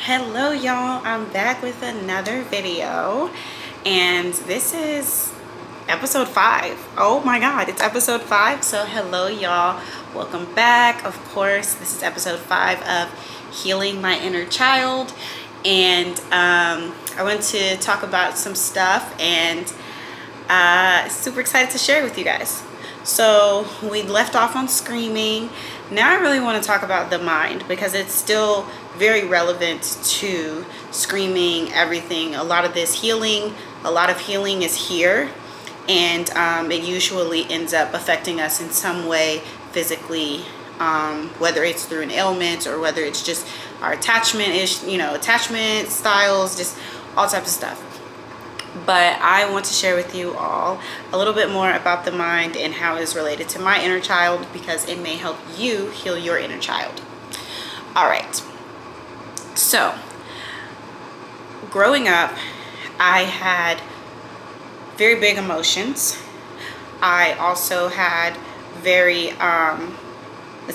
Hello y'all, I'm back with another video and this is episode 5. Oh my god, it's episode 5. So hello y'all, welcome back. Of course, this is episode 5 of Healing My Inner Child, and I want to talk about some stuff and super excited to share it with you guys. So we left off on screaming. Now I really want to talk about the mind because it's still very relevant to screaming, everything. A lot of healing is here, and it usually ends up affecting us in some way physically, whether it's through an ailment or whether it's just our attachment styles, just all types of stuff. But I want to share with you all a little bit more about the mind and how it is related to my inner child, because it may help you heal your inner child. All right. So, growing up, I had very big emotions. I also had I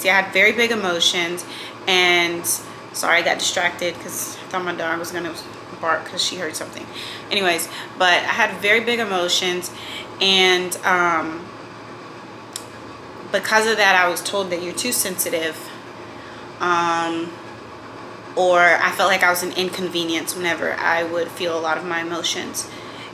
had very big emotions, and sorry, I got distracted because I thought my dog was gonna bark because she heard something. Anyways, but I had very big emotions, and because of that, I was told that you're too sensitive, or I felt like I was an inconvenience whenever I would feel a lot of my emotions.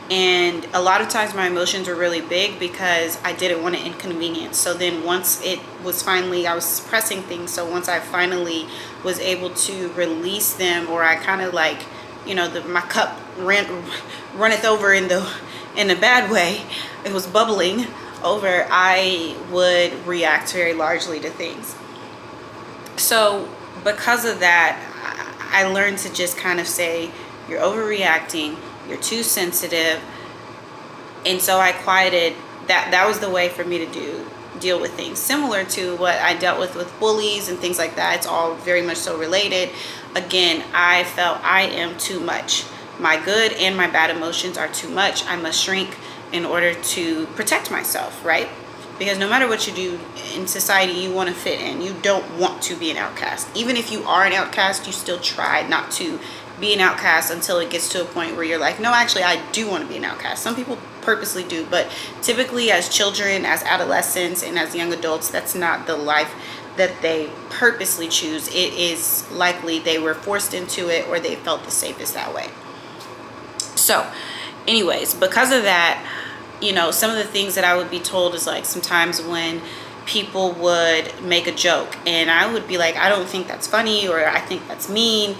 And a lot of times my emotions were really big because I didn't want to inconvenience. So then once it was finally, I was suppressing things. So once I finally was able to release them, or I kind of like, my cup runneth over in a bad way, it was bubbling over, I would react very largely to things. So because of that, I learned to just kind of say, you're overreacting, you're too sensitive. And so I quieted that. That was the way for me to deal with things, similar to what I dealt with bullies and things like that. It's all very much so related. Again, I felt I am too much. My good and my bad emotions are too much. I must shrink in order to protect myself, right? Because no matter what you do in society, you want to fit in. You don't want to be an outcast. Even if you are an outcast, you still try not to be an outcast until it gets to a point where you're like, no, actually, I do want to be an outcast. Some people purposely do, but typically as children, as adolescents, and as young adults, that's not the life that they purposely choose. It is likely they were forced into it, or they felt the safest that way. So anyways, because of that, some of the things that I would be told is like, sometimes when people would make a joke and I would be like, I don't think that's funny, or I think that's mean.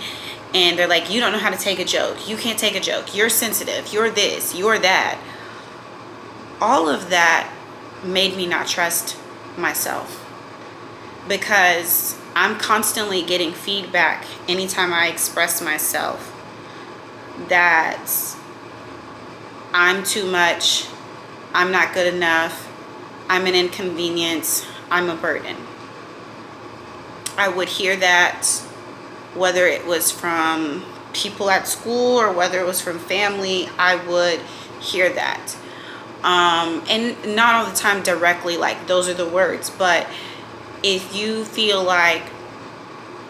And they're like, you don't know how to take a joke. You can't take a joke. You're sensitive. You're this, you're that. All of that made me not trust myself, because I'm constantly getting feedback anytime I express myself that I'm too much, I'm not good enough, I'm an inconvenience, I'm a burden. I would hear that whether it was from people at school or whether it was from family. I would hear that. And not all the time directly, like those are the words, but if you feel like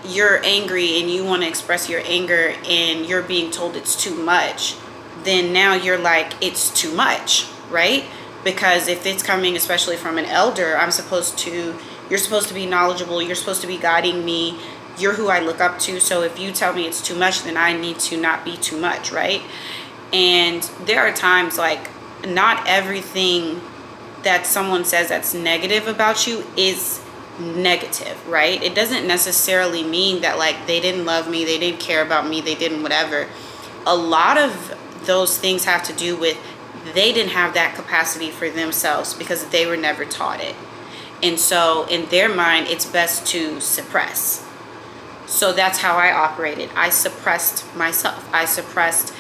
you're angry and you want to express your anger and you're being told it's too much, then now you're like, it's too much, right? Because if it's coming especially from an elder, you're supposed to be knowledgeable, you're supposed to be guiding me, you're who I look up to. So if you tell me it's too much, then I need to not be too much, right? And there are times, like, not everything that someone says that's negative about you is negative, right? It doesn't necessarily mean that, like, they didn't love me, they didn't care about me, they didn't whatever. A lot of those things have to do with they didn't have that capacity for themselves because they were never taught it. And so in their mind, it's best to suppress. So that's how I operated. I suppressed myself. I suppressed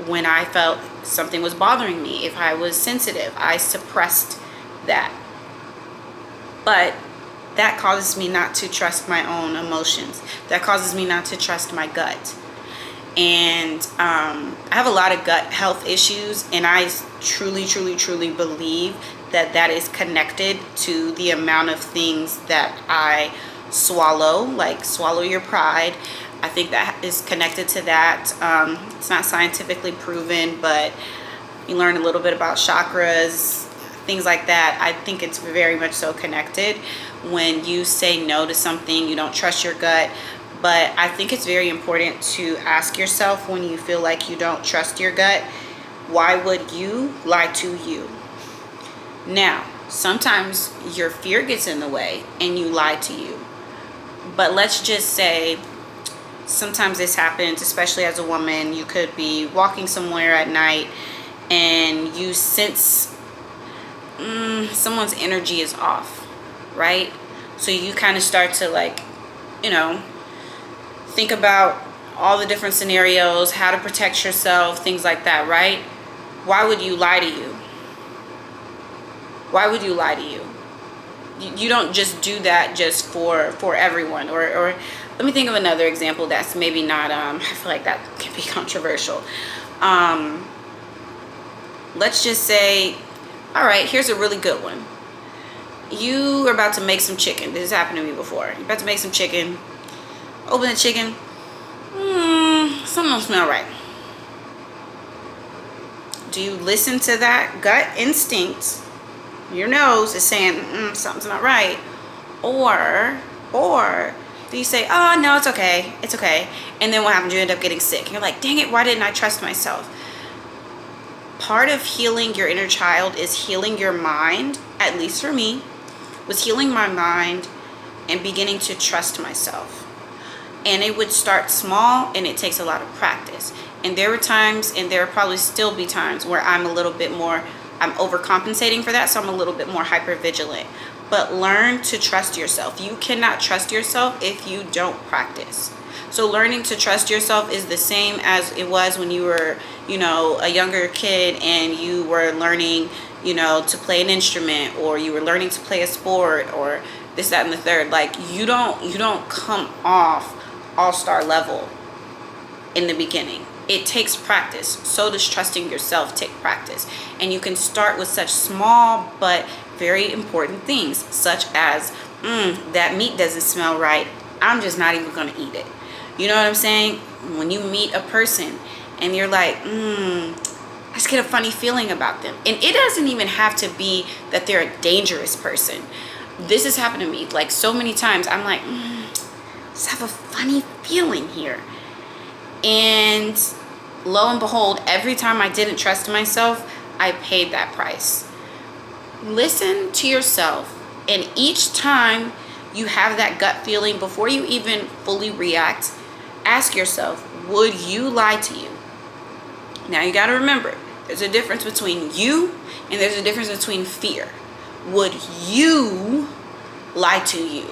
when I felt something was bothering me. If I was sensitive, I suppressed that. But that causes me not to trust my own emotions. That causes me not to trust my gut. And I have a lot of gut health issues, and I truly, truly, truly believe that is connected to the amount of things that I swallow, like swallow your pride. I think that is connected to that. It's not scientifically proven, but you learn a little bit about chakras, things like that. I think it's very much so connected. When you say no to something, you don't trust your gut. But I think it's very important to ask yourself, when you feel like you don't trust your gut, why would you lie to you? Now, sometimes your fear gets in the way and you lie to you. But let's just say sometimes this happens, especially as a woman. You could be walking somewhere at night and you sense someone's energy is off, right? So you kind of start to, like, think about all the different scenarios, how to protect yourself, things like that, right? Why would you lie to you? Why would you lie to you? You don't just do that just for everyone. Or let me think of another example that's maybe not, I feel like that can be controversial. Let's just say, all right, here's a really good one. You are about to make some chicken. This has happened to me before. You're about to make some chicken. Open the chicken. Something don't smell right. Do you listen to that gut instinct? Your nose is saying something's not right. Or do you say, oh no, it's okay, and then what happens? You end up getting sick. You're like, dang it, why didn't I trust myself? Part of healing your inner child is healing your mind. At least for me, was healing my mind and beginning to trust myself. And it would start small, and it takes a lot of practice. And there were times, and there will probably still be times, where I'm overcompensating for that, so I'm a little bit more hyper vigilant. But learn to trust yourself. You cannot trust yourself if you don't practice. So learning to trust yourself is the same as it was when you were, a younger kid and you were learning, to play an instrument, or you were learning to play a sport, or this, that, and the third. Like, you don't come off all-star level in the beginning. It takes practice. So does trusting yourself take practice. And you can start with such small but very important things, such as, that meat doesn't smell right. I'm just not even going to eat it. You know what I'm saying? When you meet a person and you're like, I just get a funny feeling about them. And it doesn't even have to be that they're a dangerous person. This has happened to me like so many times. I'm like, just have a funny feeling here. And lo and behold, every time I didn't trust myself, I paid that price. Listen to yourself, and each time you have that gut feeling, before you even fully react, ask yourself, would you lie to you? Now you got to remember, there's a difference between you and there's a difference between fear. Would you lie to you?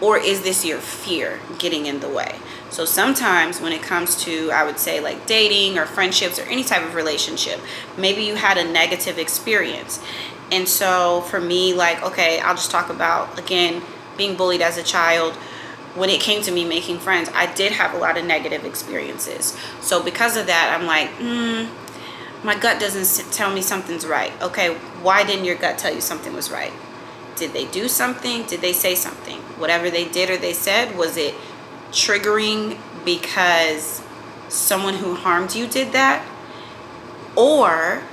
Or is this your fear getting in the way? So sometimes when it comes to, I would say, like dating or friendships or any type of relationship, maybe you had a negative experience. And so for me, like, okay, I'll just talk about, again, being bullied as a child. When it came to me making friends, I did have a lot of negative experiences. So because of that, I'm like, my gut doesn't tell me something's right. Okay, why didn't your gut tell you something was right? Did they do something? Did they say something? Whatever they did or they said, was it triggering because someone who harmed you did that? Or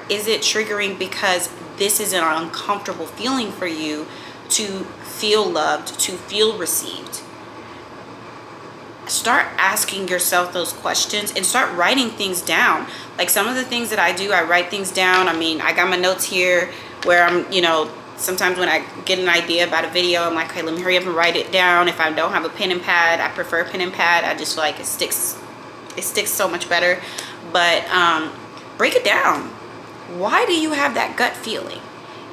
is it triggering because this is an uncomfortable feeling for you to feel loved, to feel received? Start asking yourself those questions and start writing things down. Like some of the things that I do, I write things down. I mean, I got my notes here where I'm, sometimes when I get an idea about a video, I'm like, okay, let me hurry up and write it down. If I don't have a pen and pad, I prefer pen and pad. I just feel like it sticks so much better. But break it down. Why do you have that gut feeling?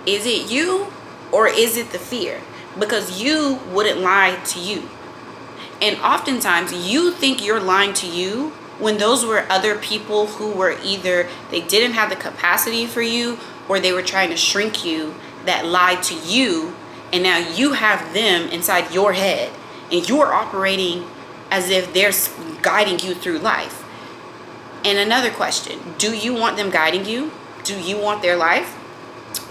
Is it you or is it the fear? Because you wouldn't lie to you. And oftentimes you think you're lying to you when those were other people who were either they didn't have the capacity for you or they were trying to shrink you, that lied to you, and now you have them inside your head and you're operating as if they're guiding you through life. And another question, do you want them guiding you? Do you want their life?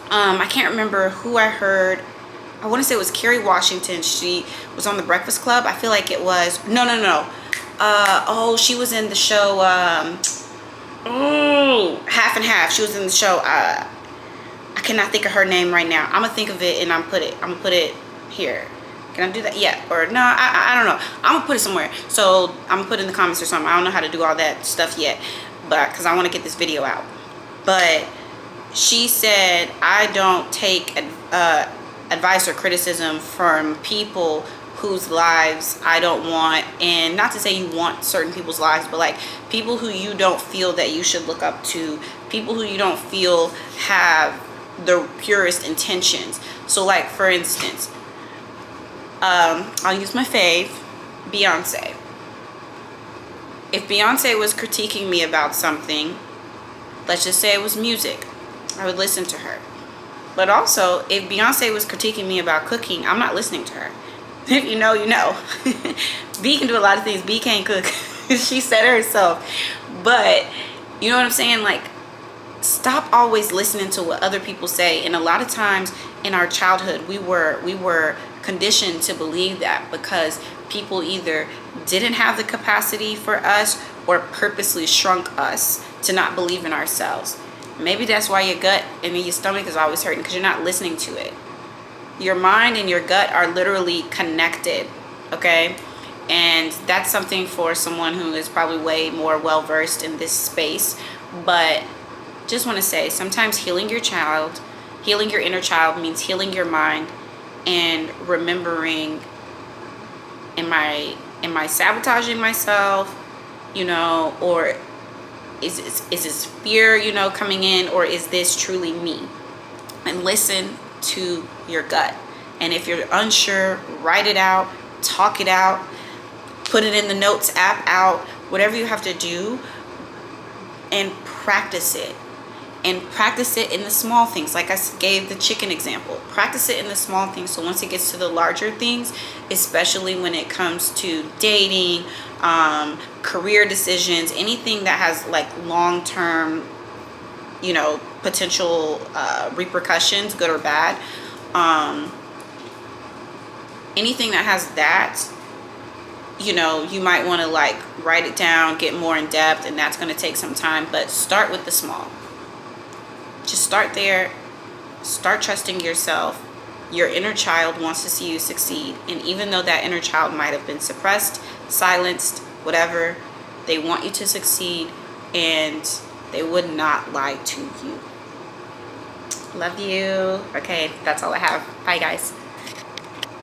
I can't remember who I heard. I I want to say it was Kerry Washington. She was on the Breakfast Club. I feel like it was, no. Oh, she was in the show, Half and Half. She was in the show, I cannot think of her name right now. I'm gonna think of it and I'm gonna put it here. Can I do that? Yeah, or no, I don't know. I'm gonna put it somewhere. So I'm gonna put it in the comments or something. I don't know how to do all that stuff yet, but because I want to get this video out. But she said, I don't take advice or criticism from people whose lives I don't want. And not to say you want certain people's lives, but like people who you don't feel that you should look up to, people who you don't feel have the purest intentions. So like, for instance, I'll use my fave, Beyonce. If Beyonce was critiquing me about something, let's just say it was music, I would listen to her. But also, if Beyonce was critiquing me about cooking, I'm not listening to her. If you know, you know. B can do a lot of things. B can't cook. She said it herself. But, you know what I'm saying? Like, stop always listening to what other people say. And a lot of times in our childhood, we were conditioned to believe that because people either didn't have the capacity for us or purposely shrunk us to not believe in ourselves. Maybe that's why your gut and your stomach is always hurting, because you're not listening to it. Your mind and your gut are literally connected, okay? And that's something for someone who is probably way more well-versed in this space. But just want to say, sometimes healing your child, healing your inner child means healing your mind and remembering, am I sabotaging myself, you know, or is this fear, you know, coming in, or is this truly me? And listen to your gut. And if you're unsure, write it out, talk it out, put it in the notes app out, whatever you have to do, and practice it. And practice it in the small things. Like I gave the chicken example. Practice it in the small things. So once it gets to the larger things, especially when it comes to dating, career decisions, anything that has like long-term, you know, potential repercussions, good or bad, anything that has that, you know, you might want to like write it down, get more in depth, and that's going to take some time. But start with the small. Just start there. Start trusting yourself. Your inner child wants to see you succeed. And even though that inner child might have been suppressed, silenced, whatever, they want you to succeed, and they would not lie to you. Love you. Okay, that's all I have. Bye, guys.